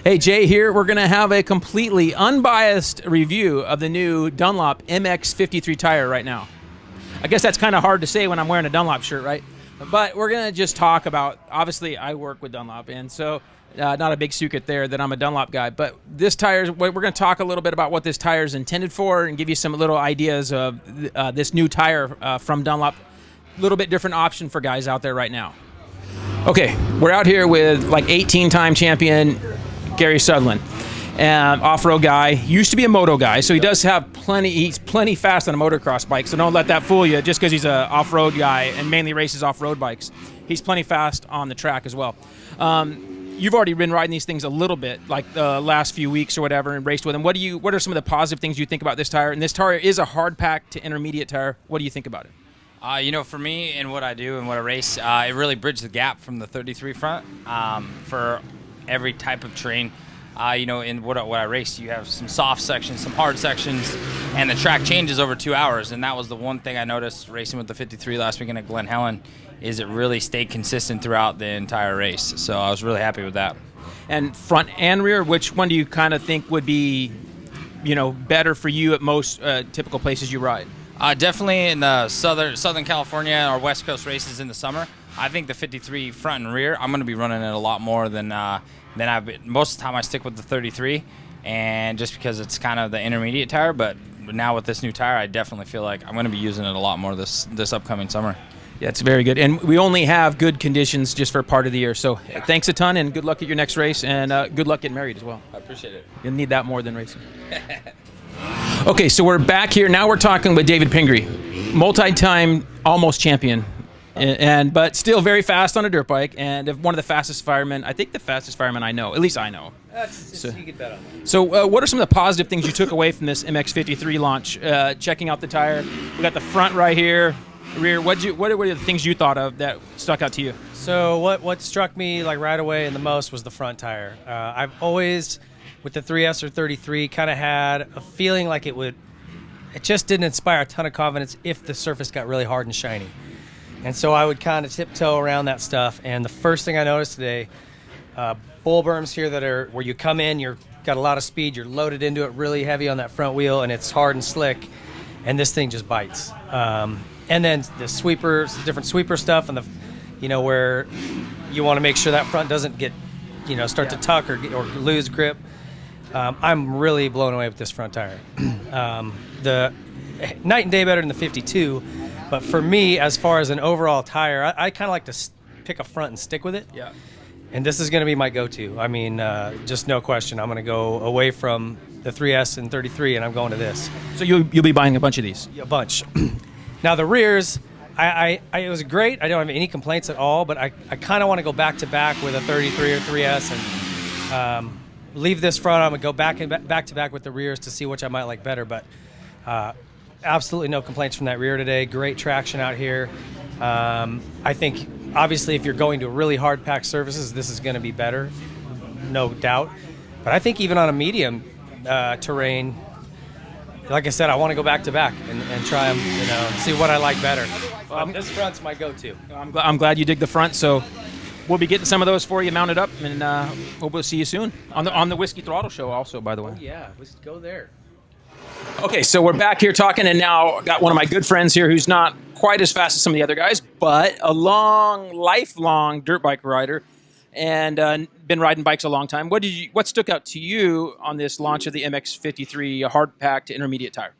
Hey, Jay here. We're going to have a completely unbiased review of the new Dunlop MX53 tire right now. I guess that's kind of hard to say when I'm wearing a Dunlop shirt, right? But we're going to just talk about, obviously, I work with Dunlop, and so not a big secret there that I'm a Dunlop guy. But this tire, we're going to talk a little bit about what this tire is intended for and give you some little ideas of this new tire from Dunlop. A little bit different option for guys out there right now. Okay, we're out here with like 18-time champion Gary Sutherland, off-road guy. Used to be a moto guy, so he does have plenty. He's plenty fast on a motocross bike. So don't let that fool you. Just because he's an off-road guy and mainly races off-road bikes, he's plenty fast on the track as well. You've already been riding these things a little bit, like the last few weeks or whatever, and raced with them. What are some of the positive things you think about this tire? And this tire is a hard pack to intermediate tire. What do you think about it? For me and what I do and what I race, it really bridged the gap from the 33 front for every type of terrain. In what I race, you have some soft sections, some hard sections, and the track changes over 2 hours. And that was the one thing I noticed racing with the 53 last weekend at Glen Helen, is it really stayed consistent throughout the entire race. So I was really happy with that. And front and rear, which one do you kind of think would be, better for you at most typical places you ride? Definitely in the Southern California or West Coast races in the summer. I think the 53 front and rear, I'm going to be running it a lot more than I've been. Most of the time I stick with the 33, and just because it's kind of the intermediate tire. But now with this new tire, I definitely feel like I'm going to be using it a lot more this upcoming summer. Yeah, it's very good. And we only have good conditions just for part of the year. So thanks a ton, and good luck at your next race, and good luck getting married as well. I appreciate it. You'll need that more than racing. Okay, so we're back here. Now we're talking with David Pingree, multi-time almost champion, but still very fast on a dirt bike, and one of the fastest firemen. I think the fastest fireman I know. At least I know. You get that on that. So what are some of the positive things you took away from this MX53 launch? Checking out the tire. We got the front right here, rear. What were the things you thought of that stuck out to you? So what struck me like right away and the most was the front tire. I've always, with the 3S or 33, kind of had a feeling like it just didn't inspire a ton of confidence if the surface got really hard and shiny. And so I would kind of tiptoe around that stuff. And the first thing I noticed today, bull berms here that are where you come in, you've got a lot of speed, you're loaded into it really heavy on that front wheel, and it's hard and slick, and this thing just bites. And then the sweepers, different sweeper stuff, and where you want to make sure that front doesn't get, start to tuck or lose grip. I'm really blown away with this front tire. The night and day better than the 52, but for me, as far as an overall tire, I kind of like to pick a front and stick with it. Yeah. And this is going to be my go-to. I mean, just no question. I'm going to go away from the 3S and 33, and I'm going to this. So you'll be buying a bunch of these? A bunch. Now the rears, it was great. I don't have any complaints at all, but I kind of want to go back-to-back with a 33 or 3S and leave this front. I'm going to go back-to-back with the rears to see which I might like better, but absolutely no complaints from that rear today. Great traction out here. I think, obviously, if you're going to really hard-packed surfaces, this is going to be better, no doubt. But I think even on a medium terrain, like I said, I want to go back-to-back and try them, see what I like better. This front's my go-to. I'm glad you dig the front, so we'll be getting some of those for you mounted up, and hope we'll see you soon on the Whiskey Throttle Show also, by the way. Oh, yeah, let's go there. Okay, so we're back here talking, and now got one of my good friends here who's not quite as fast as some of the other guys, but a lifelong dirt bike rider, and been riding bikes a long time. What stuck out to you on this launch of the MX53 hard pack to intermediate tire?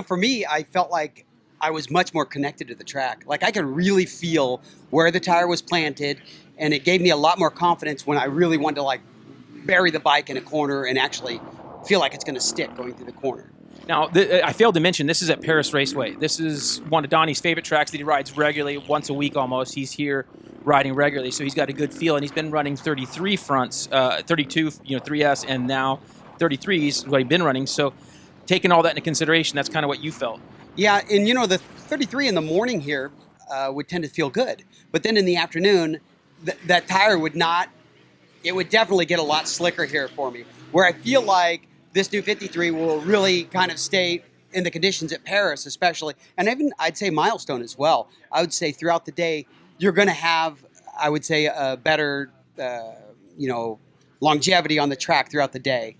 For me, I felt like I was much more connected to the track. Like I could really feel where the tire was planted, and it gave me a lot more confidence when I really wanted to bury the bike in a corner and actually feel like it's going to stick going through the corner. Now, I failed to mention, this is at Paris Raceway. This is one of Donnie's favorite tracks that he rides regularly, once a week almost. He's here riding regularly, so he's got a good feel, and he's been running 33 fronts, 32, 3S, and now 33s is what he's been running. So taking all that into consideration, that's kind of what you felt. Yeah, and the 33 in the morning here would tend to feel good. But then in the afternoon, that tire would not, it would definitely get a lot slicker here for me, where I feel like this new 53 will really kind of stay in the conditions at Paris especially, and even I'd say Milestone as well. I would say throughout the day, you're going to have, I would say, a better, longevity on the track throughout the day.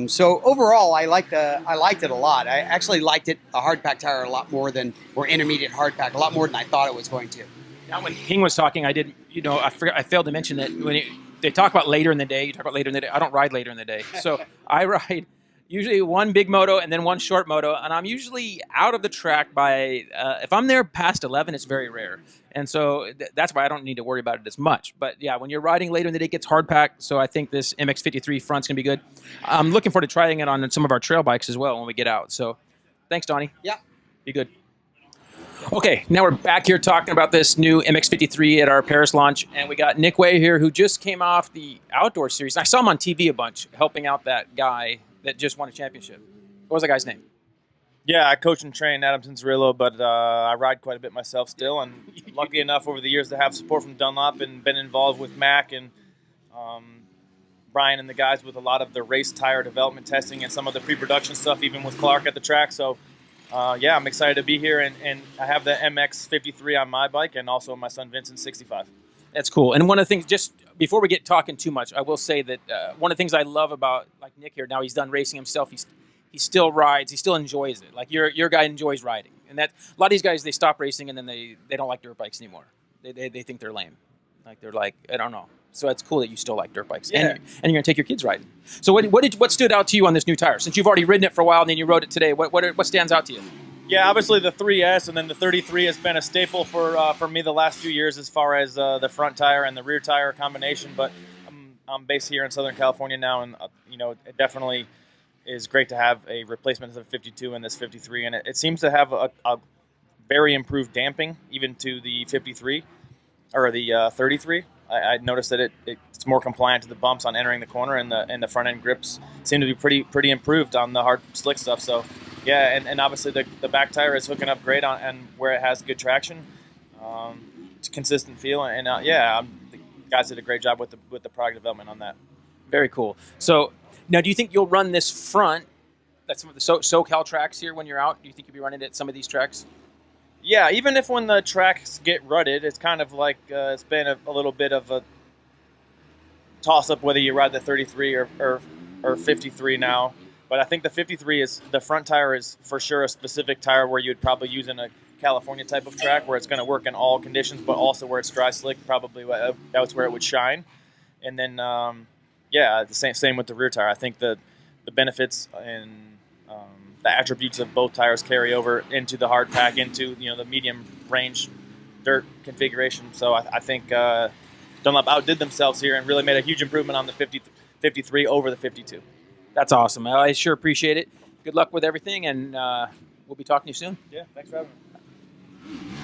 So overall, I liked it a lot. I actually liked it a hard pack tire a lot more than, or intermediate hard pack, a lot more than I thought it was going to. Now, when Ping was talking, I did, I failed to mention that when they talk about later in the day, you talk about later in the day. I don't ride later in the day, so I ride usually one big moto and then one short moto, and I'm usually out of the track by if I'm there past 11, it's very rare, and so that's why I don't need to worry about it as much. But yeah, when you're riding later in the day, it gets hard packed. So I think this MX-53 front's gonna be good. I'm looking forward to trying it on some of our trail bikes as well when we get out. So thanks, Donnie. Yeah, be good. Okay, now we're back here talking about this new MX-53 at our Paris launch, and we got Nick Way here, who just came off the outdoor series. I saw him on TV a bunch, helping out that guy that just won a championship. What was that guy's name? Yeah, I coach and train Adam Cianciarulo, but I ride quite a bit myself still, and lucky enough over the years to have support from Dunlop and been involved with Mac and Brian and the guys with a lot of the race tire development testing and some of the pre-production stuff, even with Clark at the track. So, yeah, I'm excited to be here, and I have the MX-53 on my bike and also my son Vincent's 65. That's cool. And one of the things, just before we get talking too much, I will say that one of the things I love about like Nick here, now he's done racing himself, he still rides, he still enjoys it. Like your guy enjoys riding. And that a lot of these guys, they stop racing and then they don't like dirt bikes anymore. They think they're lame. Like they're like, I don't know. So it's cool that you still like dirt bikes. Yeah. And you're going to take your kids riding. So what stood out to you on this new tire? Since you've already ridden it for a while and then you rode it today, what stands out to you? Yeah, obviously the 3S and then the 33 has been a staple for me the last few years as far as the front tire and the rear tire combination. But I'm based here in Southern California now, and it definitely is great to have a replacement of the 52 and this 53, and it seems to have a very improved damping even to the 53 or the 33. I noticed that it's more compliant to the bumps on entering the corner, and the front end grips seem to be pretty improved on the hard slick stuff. So. Yeah, and obviously the back tire is hooking up great and where it has good traction. It's a consistent feel, and the guys did a great job with the product development on that. Very cool. So now, do you think you'll run this front? That's some of the SoCal tracks here when you're out. Do you think you'll be running it at some of these tracks? Yeah, even if when the tracks get rutted, it's kind of like it's been a little bit of a toss up whether you ride the 33 or 53 now. But I think the 53 the front tire is for sure a specific tire where you'd probably use in a California type of track where it's going to work in all conditions, but also where it's dry slick, probably that's where it would shine. And then, the same with the rear tire. I think the benefits and the attributes of both tires carry over into the hard pack, into the medium range dirt configuration. So I think Dunlop outdid themselves here and really made a huge improvement on the 53 over the 52. That's awesome. I sure appreciate it. Good luck with everything, and we'll be talking to you soon. Yeah, thanks for having me.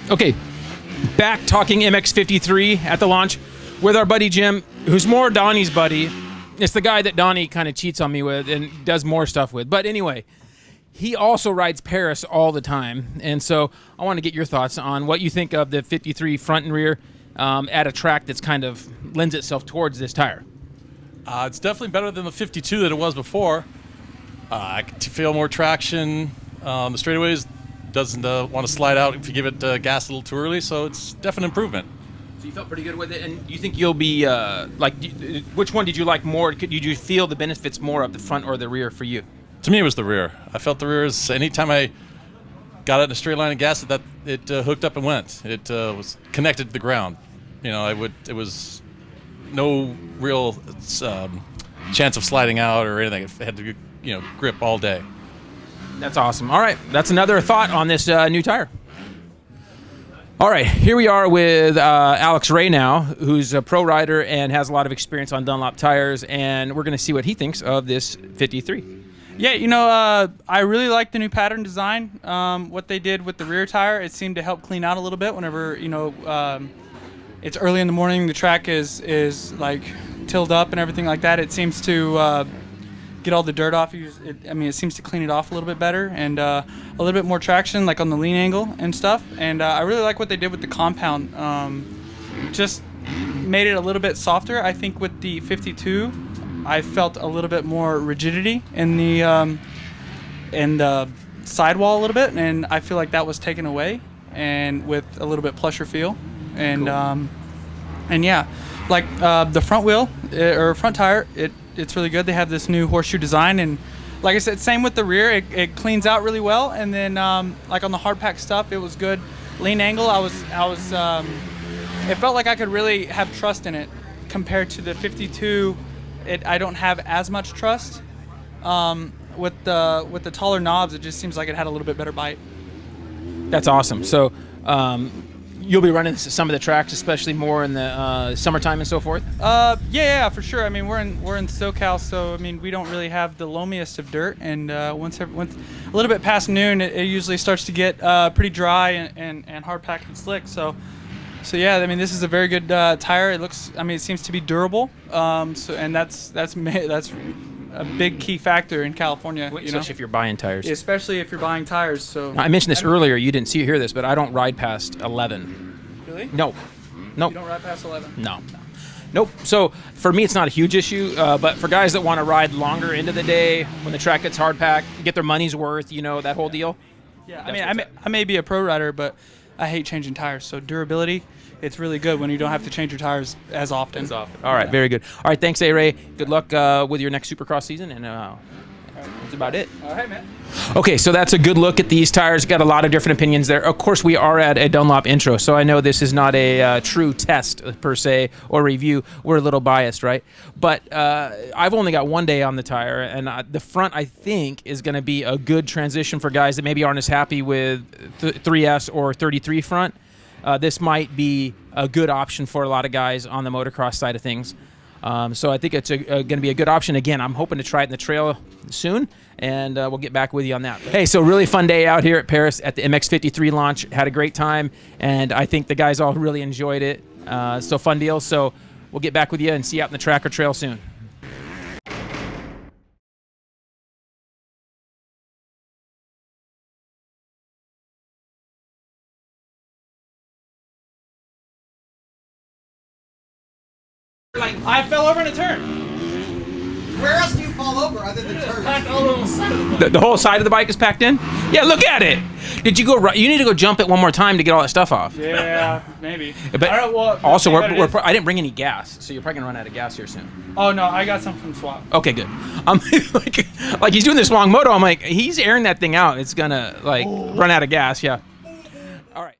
Okay, back talking MX-53 at the launch with our buddy Jim, who's more Donnie's buddy. It's the guy that Donnie kind of cheats on me with and does more stuff with. But anyway, he also rides Paris all the time, and so I want to get your thoughts on what you think of the 53 front and rear at a track that's kind of lends itself towards this tire. It's definitely better than the 52 that it was before. I can feel more traction. The straightaways doesn't want to slide out if you give it gas a little too early, so it's definite improvement. So you felt pretty good with it, and you think you'll be which one did you like more? Did you feel the benefits more of the front or the rear for you? To me, it was the rear. I felt the rear is anytime I got it in a straight line of gas, it hooked up and went. It was connected to the ground. It was no real chance of sliding out or anything. It had to grip all day. That's awesome. All right, that's another thought on this new tire. All right, here we are with Alex Ray now, who's a pro rider and has a lot of experience on Dunlop tires, and we're going to see what he thinks of this 53. Yeah, I really like the new pattern design. What they did with the rear tire, it seemed to help clean out a little bit whenever, it's early in the morning, the track is like tilled up and everything like that. It seems to get all the dirt off. It seems to clean it off a little bit better and a little bit more traction, like on the lean angle and stuff. And I really like what they did with the compound. Just made it a little bit softer. I think with the 52, I felt a little bit more rigidity in the sidewall a little bit, and I feel like that was taken away, and with a little bit plusher feel. And cool. And yeah, the front wheel or front tire, it's really good. They have this new horseshoe design, and like I said, same with the rear. It cleans out really well, and then like on the hard pack stuff, it was good. Lean angle, I was it felt like I could really have trust in it compared to the 52. I don't have as much trust. With the taller knobs, it just seems like it had a little bit better bite. That's awesome. So you'll be running some of the tracks, especially more in the summertime and so forth? Yeah, for sure. I mean, we're in SoCal, so I mean, we don't really have the loamiest of dirt, and once a little bit past noon, it usually starts to get pretty dry and hard packed and slick. So yeah, I mean, this is a very good tire. It looks, I mean, it seems to be durable. And that's a big key factor in California. Especially if you're buying tires. Especially if you're buying tires. So I mentioned this earlier. You didn't hear this, but I don't ride past 11. Really? No. You don't ride past 11? No. Nope. So for me, it's not a huge issue. But for guys that want to ride longer into the day, when the track gets hard packed, get their money's worth, that whole deal. Yeah. I mean, I may be a pro rider, but I hate changing tires. So durability, it's really good when you don't have to change your tires as often. All right, very good. All right, thanks, A-Ray. Good luck with your next Supercross season, and that's about it. All right, man. Okay, so that's a good look at these tires. Got a lot of different opinions there. Of course, we are at a Dunlop intro, so I know this is not a true test per se or review. We're a little biased, right? But I've only got one day on the tire, and the front, I think, is going to be a good transition for guys that maybe aren't as happy with 3S or 33 front. This might be a good option for a lot of guys on the motocross side of things. So I think it's going to be a good option. Again, I'm hoping to try it in the trail soon, and we'll get back with you on that. Hey, so really fun day out here at Paris at the MX-53 launch. Had a great time, and I think the guys all really enjoyed it. So fun deal. So we'll get back with you and see you out in the track or trail soon. I fell over in a turn. Where else do you fall over other than turns? The whole side of the bike is packed in? Yeah, look at it. Did you go right? You need to go jump it one more time to get all that stuff off. Yeah, maybe. But All right, well, also, I I didn't bring any gas, so you're probably going to run out of gas here soon. Oh, no, I got some from Swap. Okay, good. I'm like he's doing this long moto. I'm like, he's airing that thing out. It's going to run out of gas, yeah. All right.